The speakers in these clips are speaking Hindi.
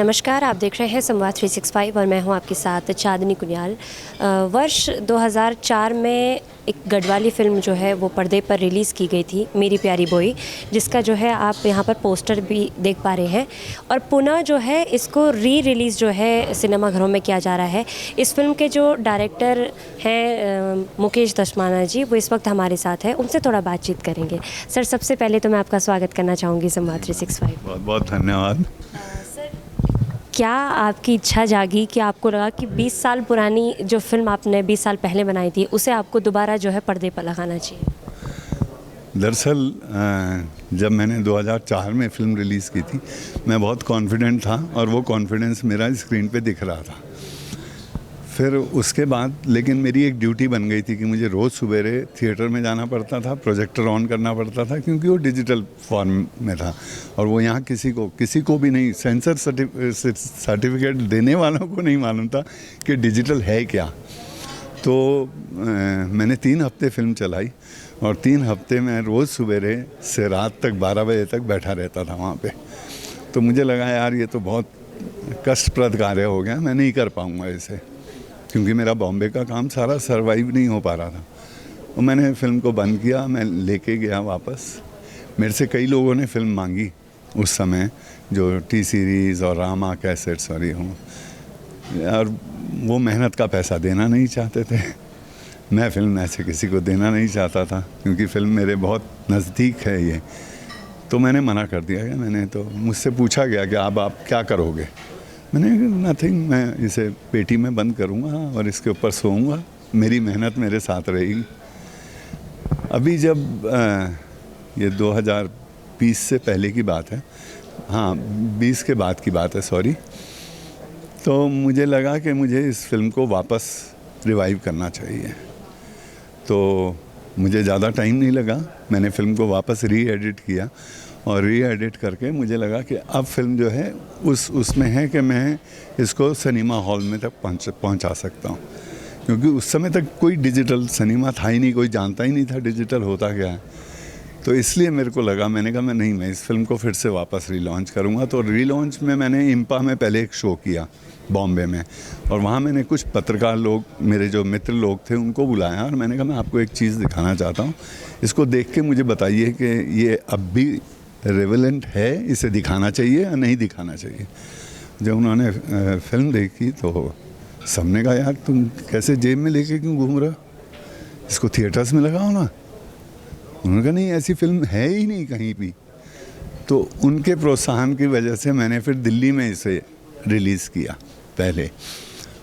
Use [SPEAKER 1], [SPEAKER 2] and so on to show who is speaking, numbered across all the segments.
[SPEAKER 1] नमस्कार, आप देख रहे हैं संवाद 365 और मैं हूं आपके साथ चांदनी कुनियाल। वर्ष 2004 में एक गढ़वाली फ़िल्म जो है वो पर्दे पर रिलीज़ की गई थी, मेरी प्यारी बोई, जिसका जो है आप यहां पर पोस्टर भी देख पा रहे हैं। और पुनः जो है इसको रिलीज़ जो है सिनेमा घरों में किया जा रहा है। इस फिल्म के जो डायरेक्टर हैं मुकेश दशमाना जी, वो इस वक्त हमारे साथ हैं, उनसे थोड़ा बातचीत करेंगे। सर, सबसे पहले तो मैं आपका स्वागत करना चाहूँगी संवाद 365।
[SPEAKER 2] बहुत बहुत धन्यवाद।
[SPEAKER 1] क्या आपकी इच्छा जागी कि आपको लगा कि 20 साल पुरानी जो फिल्म आपने 20 साल पहले बनाई थी उसे आपको दोबारा जो है पर्दे पर लगाना चाहिए?
[SPEAKER 2] दरअसल जब मैंने 2004 में फ़िल्म रिलीज़ की थी, मैं बहुत कॉन्फिडेंट था और वो कॉन्फिडेंस मेरा स्क्रीन पे दिख रहा था। फिर उसके बाद लेकिन मेरी एक ड्यूटी बन गई थी कि मुझे रोज़ सवेरे थिएटर में जाना पड़ता था, प्रोजेक्टर ऑन करना पड़ता था, क्योंकि वो डिजिटल फॉर्म में था और वो यहाँ किसी को भी नहीं, सेंसर सर्टिफिकेट देने वालों को नहीं मालूम था कि डिजिटल है क्या। तो मैंने 3 हफ्ते फिल्म चलाई और 3 हफ्ते में रोज़ सवेरे से रात तक 12 बजे तक बैठा रहता था वहाँ पे। तो मुझे लगा यार ये तो बहुत कष्टप्रद कार्य हो गया, मैं नहीं कर पाऊँगा इसे, क्योंकि मेरा बॉम्बे का काम सारा सरवाइव नहीं हो पा रहा था। और मैंने फ़िल्म को बंद किया, मैं लेके गया वापस। मेरे से कई लोगों ने फ़िल्म मांगी उस समय, जो टी सीरीज़ और रामा कैसेट्स और ये हों, और वो मेहनत का पैसा देना नहीं चाहते थे। मैं फ़िल्म ऐसे किसी को देना नहीं चाहता था, क्योंकि फ़िल्म मेरे बहुत नज़दीक है ये। तो मैंने मना कर दिया गया। मैंने तो मुझसे पूछा गया कि अब आप क्या करोगे? मैंने नथिंग, मैं इसे पेटी में बंद करूँगा और इसके ऊपर सोऊंगा, मेरी मेहनत मेरे साथ रहेगी। अभी जब ये 2020 से पहले की बात है, हाँ 20 के बाद की बात है, सॉरी, तो मुझे लगा कि मुझे इस फिल्म को वापस रिवाइव करना चाहिए। तो मुझे ज़्यादा टाइम नहीं लगा, मैंने फ़िल्म को वापस री एडिट किया और री एडिट करके मुझे लगा कि अब फिल्म जो है उसमें है कि मैं इसको सिनेमा हॉल में तक पहुंचा सकता हूं, क्योंकि उस समय तक कोई डिजिटल सिनेमा था ही नहीं, कोई जानता ही नहीं था डिजिटल होता क्या है। तो इसलिए मेरे को लगा, मैंने कहा मैं इस फिल्म को फिर से वापस रीलॉन्च करूंगा। तो रीलॉन्च में मैंने इम्पा में पहले एक शो किया बॉम्बे में, और वहाँ मैंने कुछ पत्रकार लोग, मेरे जो मित्र लोग थे, उनको बुलाया और मैंने कहा मैं आपको एक चीज़ दिखाना चाहता हूँ, इसको देख के मुझे बताइए कि ये अब भी रेवेलेंट है, इसे दिखाना चाहिए या नहीं दिखाना चाहिए। जब उन्होंने फिल्म देखी तो सबने कहा यार तुम कैसे जेब में लेके क्यों घूम रहे हो, इसको थिएटर्स में लगाओ ना। उन्होंने कहा नहीं, ऐसी फिल्म है ही नहीं कहीं भी। तो उनके प्रोत्साहन की वजह से मैंने फिर दिल्ली में इसे रिलीज़ किया पहले,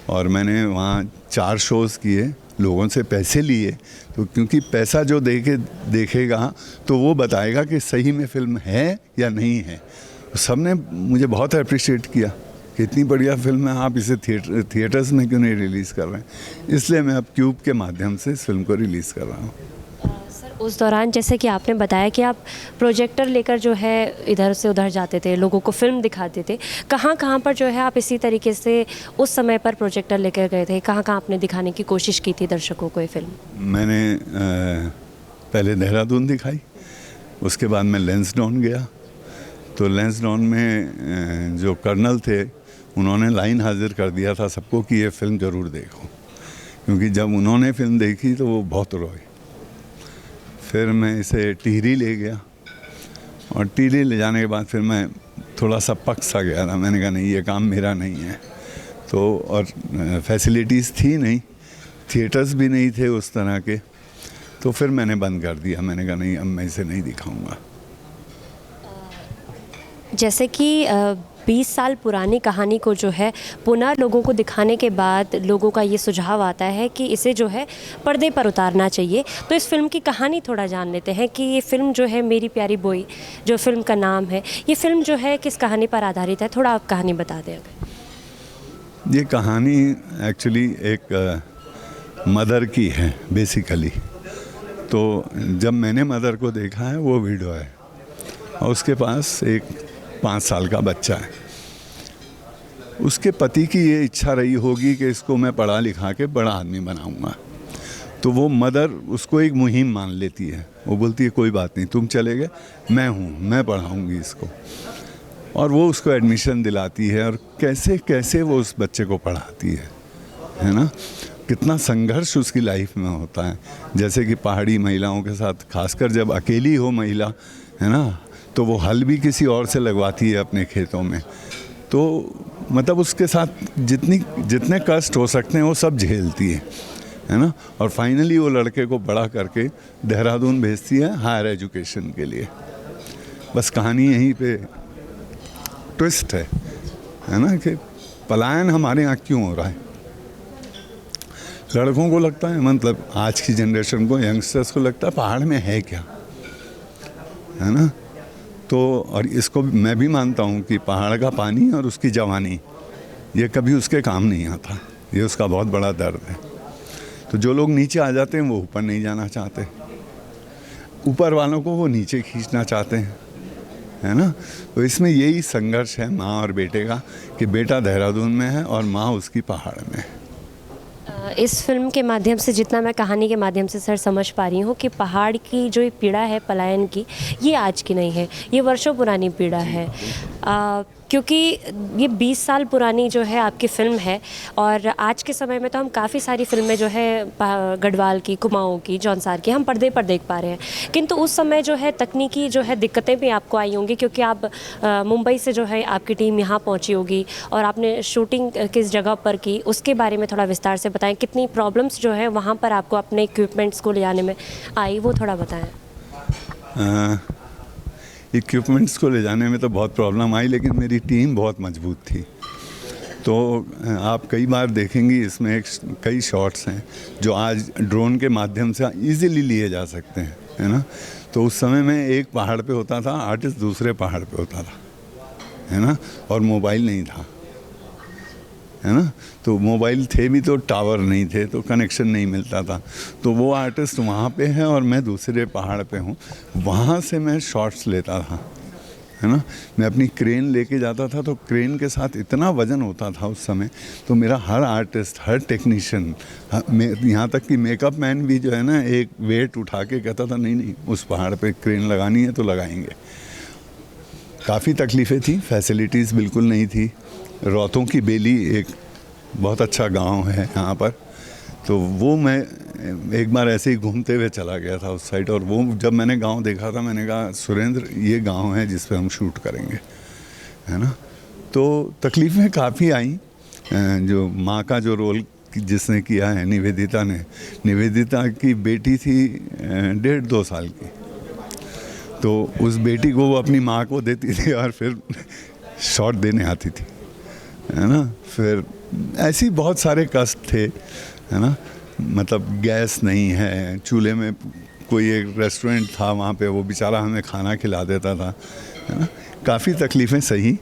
[SPEAKER 2] और मैंने वहाँ 4 शोज़ किए, लोगों से पैसे लिए। तो क्योंकि पैसा जो देखेगा तो वो बताएगा कि सही में फिल्म है या नहीं है। सब ने मुझे बहुत अप्रिशिएट किया कि इतनी बढ़िया फिल्म है, आप इसे थिएटर्स में क्यों नहीं रिलीज़ कर रहे हैं। इसलिए मैं अब क्यूब के माध्यम से इस फिल्म को रिलीज़ कर रहा हूँ।
[SPEAKER 1] उस दौरान जैसे कि आपने बताया कि आप प्रोजेक्टर लेकर जो है इधर से उधर जाते थे, लोगों को फिल्म दिखाते थे, कहाँ कहाँ पर जो है आप इसी तरीके से उस समय पर प्रोजेक्टर लेकर गए थे? कहाँ कहाँ आपने दिखाने की कोशिश की थी दर्शकों को ये फिल्म?
[SPEAKER 2] मैंने पहले देहरादून दिखाई, उसके बाद मैं लेंसडाउन गया। तो लेंसडाउन में जो कर्नल थे उन्होंने लाइन हाजिर कर दिया था सबको कि ये फ़िल्म ज़रूर देखो, क्योंकि जब उन्होंने फ़िल्म देखी तो वो बहुत रोए। फिर मैं इसे टिहरी ले गया, और टिहरी ले जाने के बाद फिर मैं थोड़ा सा पक सा गया था। मैंने कहा नहीं, ये काम मेरा नहीं है। तो और फैसिलिटीज़ थी नहीं, थिएटर्स भी नहीं थे उस तरह के, तो फिर मैंने बंद कर दिया। मैंने कहा नहीं, अब मैं इसे नहीं दिखाऊंगा।
[SPEAKER 1] जैसे कि 20 साल पुरानी कहानी को जो है पुनः लोगों को दिखाने के बाद लोगों का ये सुझाव आता है कि इसे जो है पर्दे पर उतारना चाहिए। तो इस फिल्म की कहानी थोड़ा जान लेते हैं कि ये फिल्म जो है मेरी प्यारी बोई, जो फिल्म का नाम है, ये फिल्म जो है किस कहानी पर आधारित है? थोड़ा आप कहानी बता दें अगर।
[SPEAKER 2] ये कहानी एक्चुअली एक मदर की है बेसिकली। तो जब मैंने मदर को देखा है, वो वीडियो है और उसके पास एक 5 साल का बच्चा है। उसके पति की ये इच्छा रही होगी कि इसको मैं पढ़ा लिखा के बड़ा आदमी बनाऊंगा। तो वो मदर उसको एक मुहिम मान लेती है। वो बोलती है कोई बात नहीं, तुम चले गए, मैं हूँ, मैं पढ़ाऊंगी इसको। और वो उसको एडमिशन दिलाती है, और कैसे कैसे वो उस बच्चे को पढ़ाती है ना। कितना संघर्ष उसकी लाइफ में होता है, जैसे कि पहाड़ी महिलाओं के साथ, खासकर जब अकेली हो महिला, है ना, तो वो हल भी किसी और से लगवाती है अपने खेतों में। तो मतलब उसके साथ जितने कष्ट हो सकते हैं वो सब झेलती है ना। और फाइनली वो लड़के को बड़ा करके देहरादून भेजती है हायर एजुकेशन के लिए। बस कहानी यहीं पे ट्विस्ट है ना, कि पलायन हमारे यहाँ क्यों हो रहा है। लड़कों को लगता है, मतलब आज की जनरेशन को, यंगस्टर्स को लगता है पहाड़ में है क्या, है ना। तो और इसको मैं भी मानता हूँ कि पहाड़ का पानी और उसकी जवानी ये कभी उसके काम नहीं आता, ये उसका बहुत बड़ा दर्द है। तो जो लोग नीचे आ जाते हैं वो ऊपर नहीं जाना चाहते, ऊपर वालों को वो नीचे खींचना चाहते हैं, है ना। तो इसमें यही संघर्ष है माँ और बेटे का, कि बेटा देहरादून में है और माँ उसकी पहाड़ में है।
[SPEAKER 1] इस फिल्म के माध्यम से, जितना मैं कहानी के माध्यम से सर समझ पा रही हूँ, कि पहाड़ की जो ये पीड़ा है पलायन की, ये आज की नहीं है, ये वर्षों पुरानी पीड़ा है। क्योंकि ये 20 साल पुरानी जो है आपकी फ़िल्म है, और आज के समय में तो हम काफ़ी सारी फिल्में जो है गढ़वाल की, कुमाऊँ की, जौनसार की हम पर्दे पर देख पा रहे हैं। किंतु उस समय जो है तकनीकी जो है दिक्कतें भी आपको आई होंगी, क्योंकि आप मुंबई से जो है आपकी टीम यहाँ पहुँची होगी, और आपने शूटिंग किस जगह पर की, उसके बारे में थोड़ा विस्तार से बताएं। कितनी प्रॉब्लम्स जो है वहाँ पर आपको अपने इक्विपमेंट्स को ले जाने में आई, वो थोड़ा बताएँ।
[SPEAKER 2] इक्विपमेंट्स को ले जाने में तो बहुत प्रॉब्लम आई, लेकिन मेरी टीम बहुत मजबूत थी। तो आप कई बार देखेंगी इसमें कई शॉट्स हैं जो आज ड्रोन के माध्यम से इजीली लिए जा सकते हैं, है ना। तो उस समय में एक पहाड़ पे होता था आर्टिस्ट, दूसरे पहाड़ पे होता था, है ना, और मोबाइल नहीं था, है ना। तो मोबाइल थे भी तो टावर नहीं थे, तो कनेक्शन नहीं मिलता था। तो वो आर्टिस्ट वहाँ पे है और मैं दूसरे पहाड़ पे हूँ, वहाँ से मैं शॉट्स लेता था, है ना। मैं अपनी क्रेन लेके जाता था, तो क्रेन के साथ इतना वज़न होता था उस समय, तो मेरा हर आर्टिस्ट, हर टेक्नीशियन, यहाँ तक कि मेकअप मैन भी जो है ना, एक वेट उठा के कहता था नहीं नहीं उस पहाड़ पे क्रेन लगानी है तो लगाएंगे। काफ़ी तकलीफ़ें थी, फैसिलिटीज़ बिल्कुल नहीं थी। रौतों की बेली एक बहुत अच्छा गांव है यहाँ पर, तो वो मैं एक बार ऐसे ही घूमते हुए चला गया था उस साइड, और वो जब मैंने गांव देखा था, मैंने कहा सुरेंद्र ये गांव है जिस पे हम शूट करेंगे, है ना। तो तकलीफ़ें काफ़ी आई। जो माँ का जो रोल जिसने किया है निवेदिता ने, निवेदिता की बेटी थी 1.5-2 साल की, तो उस बेटी को वो अपनी माँ को देती थी और फिर शॉट देने आती थी, है ना। फिर ऐसी बहुत सारे कष्ट थे, है ना। मतलब गैस नहीं है, चूल्हे में कोई एक रेस्टोरेंट था वहाँ पे, वो बेचारा हमें खाना खिला देता था, है ना। काफ़ी तकलीफ़ें सही,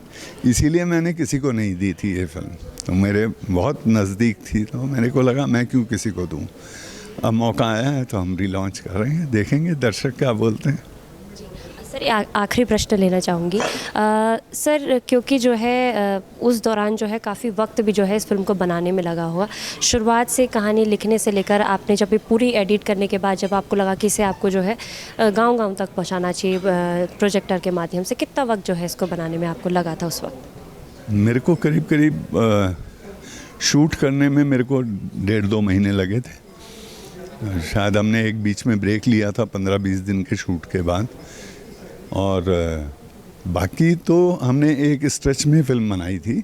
[SPEAKER 2] इसीलिए मैंने किसी को नहीं दी थी ये फिल्म। तो मेरे बहुत नज़दीक थी, तो मेरे को लगा मैं क्यों किसी को दूँ। अब मौका आया है तो हम रीलॉन्च कर रहे हैं, देखेंगे दर्शक क्या बोलते हैं।
[SPEAKER 1] सर आखिरी प्रश्न लेना चाहूँगी सर, क्योंकि जो है उस दौरान जो है काफ़ी वक्त भी जो है इस फिल्म को बनाने में लगा हुआ, शुरुआत से कहानी लिखने से लेकर आपने जब ये पूरी एडिट करने के बाद जब आपको लगा कि इसे आपको जो है गांव-गांव तक पहुंचाना चाहिए प्रोजेक्टर के माध्यम से, कितना वक्त जो है इसको बनाने में आपको लगा था उस वक्त?
[SPEAKER 2] मेरे को करीब शूट करने में मेरे को 1.5-2 महीने लगे थे। शायद हमने एक बीच में ब्रेक लिया था 15-20 दिन के शूट के बाद, और बाकी तो हमने एक स्ट्रेच में फिल्म बनाई थी।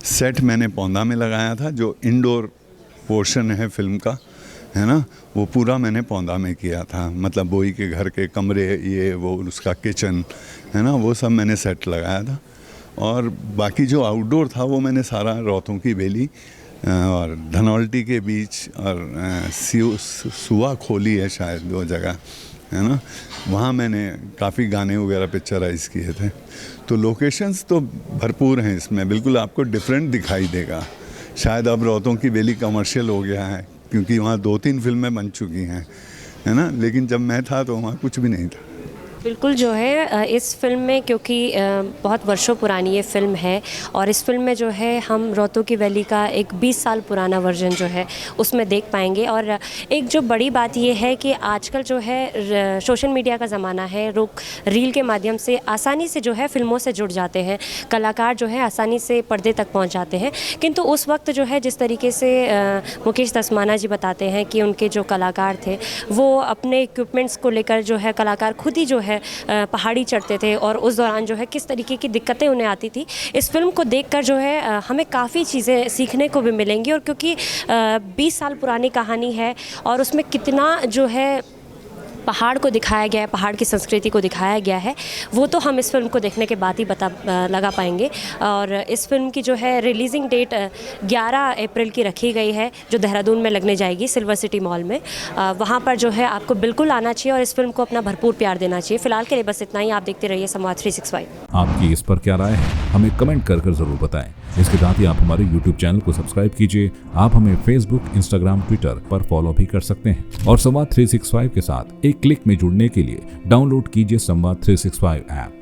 [SPEAKER 2] सेट मैंने पौंदा में लगाया था, जो इंडोर पोर्शन है फिल्म का, है ना, वो पूरा मैंने पौंदा में किया था। मतलब बोई के घर के कमरे, ये वो उसका किचन, है ना, वो सब मैंने सेट लगाया था। और बाकी जो आउटडोर था वो मैंने सारा रौतों की बेली और धनौल्टी के बीच और सुआ खोली है शायद 2 जगह, है ना, वहाँ मैंने काफ़ी गाने वगैरह पिक्चराइज किए थे। तो लोकेशंस तो भरपूर हैं इसमें, बिल्कुल आपको डिफरेंट दिखाई देगा। शायद अब रौतों की बेली कमर्शियल हो गया है, क्योंकि वहाँ 2-3 फिल्में बन चुकी हैं, है ना, लेकिन जब मैं था तो वहाँ कुछ भी नहीं था।
[SPEAKER 1] बिल्कुल जो है इस फिल्म में, क्योंकि बहुत वर्षों पुरानी ये फिल्म है और इस फिल्म में जो है हम रोहतक की वैली का एक 20 साल पुराना वर्जन जो है उसमें देख पाएंगे। और एक जो बड़ी बात ये है कि आजकल जो है सोशल मीडिया का ज़माना है, लोग रील के माध्यम से आसानी से जो है फिल्मों से जुड़ जाते हैं, कलाकार जो है आसानी से पर्दे तक पहुंच जाते हैं। किंतु उस वक्त जो है जिस तरीके से मुकेश दसमाना जी बताते हैं कि उनके जो कलाकार थे वो अपने इक्विपमेंट्स को लेकर जो है कलाकार खुद ही जो है पहाड़ी चढ़ते थे और उस दौरान जो है किस तरीके की दिक्कतें उन्हें आती थी। इस फिल्म को देखकर जो है हमें काफ़ी चीज़ें सीखने को भी मिलेंगी। और क्योंकि 20 साल पुरानी कहानी है और उसमें कितना जो है पहाड़ को दिखाया गया है, पहाड़ की संस्कृति को दिखाया गया है, वो तो हम इस फिल्म को देखने के बाद ही लगा पाएंगे। और इस फिल्म की जो है रिलीजिंग डेट 11 अप्रैल की रखी गई है, जो देहरादून में लगने जाएगी सिल्वर सिटी मॉल में। वहाँ पर जो है आपको बिल्कुल आना चाहिए और इस फिल्म को अपना भरपूर प्यार देना चाहिए। फिलहाल के लिए बस इतना ही। आप देखते रहिए संवाद 365।
[SPEAKER 3] आपकी इस पर क्या राय है, हमें कमेंट कर जरूर बताएं। इसके साथ ही आप हमारे YouTube चैनल को सब्सक्राइब कीजिए। आप हमें Facebook, Instagram, Twitter पर फॉलो भी कर सकते हैं और संवाद 365 के साथ एक क्लिक में जुड़ने के लिए डाउनलोड कीजिए संवाद 365 ऐप।